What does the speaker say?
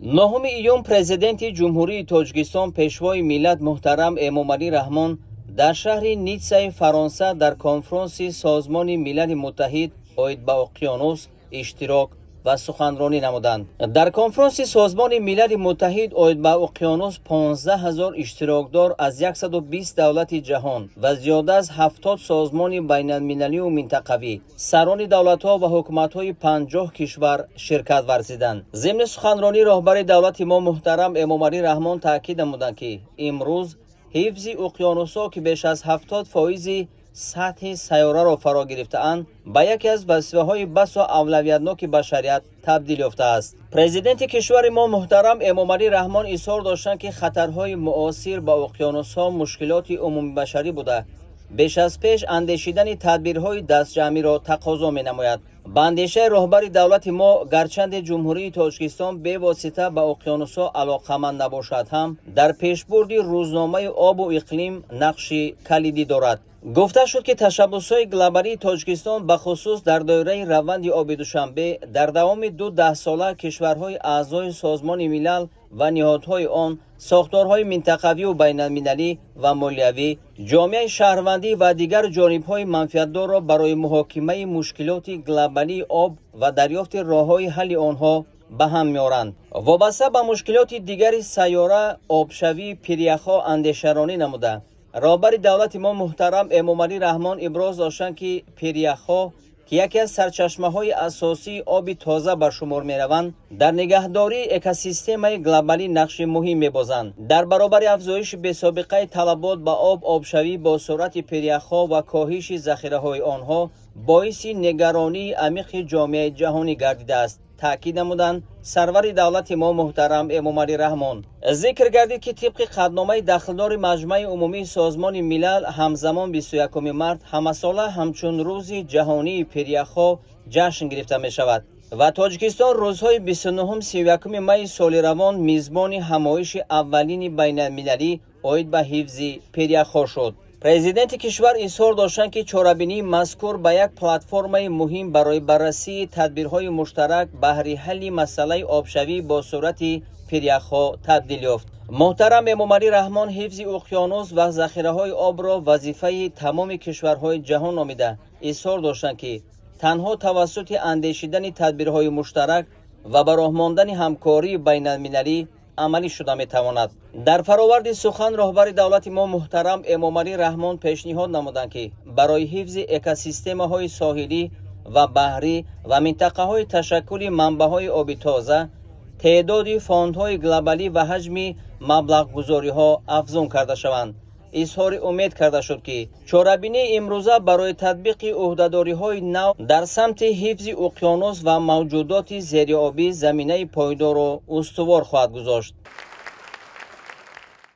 9 ایون پرزیدنت جمهوری تاجیکستان پیشوای ملت محترم امامعلی رحمان در شهر نیتسای فرانسه در کنفرانس سازمان ملل متحد اوید به اقیانوس اشتراک و سخنرانی نمودند. در کنفرانس سازمان ملل متحد اوید به اقیانوس 15,000 اشتراکدار از 120 دولت جهان و زیاده از 70 سازمان بین المللی و منطقوی، سران دولت‌ها و حکومت‌های 50 کشور شرکت ورزیدند. ضمن سخنرانی راهبر دولت ما محترم امامعلی رحمان تاکید نمودند که امروز حفظ اقیانوس‌ها که بیش از 70% سطح سیاره را فرا گرفته‌اند به یکی از وظیفه‌های بس و اولویتناک بشریت تبدیل یافته است. پرزیدنت کشور ما محترم امامعلی رحمان اظهار داشتند که خطرهای معاصر به اقیانوس‌ها مشکلات عمومی بشری بوده، بیش از پیش اندیشیدن تدبیرهای دستجمعی را تقاضا می‌نماید. به اندیشه راهبر دولت ما گرچند جمهوری تاجیکستان به واسطه به اقیانوس‌ها علاقه‌مند نباشد هم در پیشبرد روزنامه آب و اقلیم نقش کلیدی دارد. گفته شد که تشبس‌های گلوبالی تاجیکستان به خصوص در دایره روند آب دوشنبه در دوام 2 ساله کشورهای اعضای سازمان ملل و نهادهای آن، ساختارهای منطقوی و بین المللی و مالیوی، جامعه شهروندی و دیگر جانب‌های منفعت‌دار را برای محاکمه مشکلات گلوبالی آب و دریافت راه‌های حل آنها به هم می‌آورند. وابسته به مشکلات دیگر سیاره آبشوی پریخ‌ها اندیشه‌رانی نموده. راهبر دولت ما محترم امامعلی رحمان ابراز داشتند که پریخ‌ها که یکی از سرچشمه‌های اساسی آب تازه بر شمار می‌روند، در نگهداری اکوسیستم گلوبالی نقش مهم می‌بازند. در برابر افزایش بی‌سابقه طلبات به آبشوی با سرعت پریخ‌ها و کاهش ذخیره‌های آنها باعث نگرانی عمیق جامعه جهانی گردیده است. تاکید نمودند سرور دولت ما محترم امامعلی رحمان. ذکر گردید که طبق قطعنامه دخلدار مجمع عمومی سازمان ملل همزمان 21 مارس همساله همچون روز جهانی پریخ‌ها جشن گرفته می شود و تاجیکستان روزهای 29 31 می سال روان میزبان همایش اولین بین المللی اوید به حفظ پریخ‌ها شد. پرزیدنت کشور اظهار داشتند که چاره‌بینی مذکور به یک پلتفرم مهم برای بررسی تدبیرهای مشترک بهر حل مسئله آبشوی با سرعت پریخ‌ها تبدیل یافت. محترم امامعلی رحمان حفظ اقیانوس و ذخیره‌های آب را وظیفه تمام کشورهای جهان نامیده. اظهار داشتند که تنها توسط اندیشیدن تدبیرهای مشترک و به راه ماندن همکاری بین المللی عملی شده میتواند. در فراورد سخن راهبر دولت ما محترم امامعلی رحمان پیشنهاد نمودند که برای حفظ اکوسیستم‌های ساحلی و بحری و منطقه‌های تشکل منبع‌های آب تازه تعداد فاندهای گلوبالی و حجم مبلغ گذاری‌ها افزون کرده شوند. اظهار امید کرده شد که چاره‌بینی امروزه برای تطبیق عهده‌داری‌های نو در سمت حفظ اقیانوس و موجودات زیرآبی زمینه پایدار و استوار خواهد گذاشت.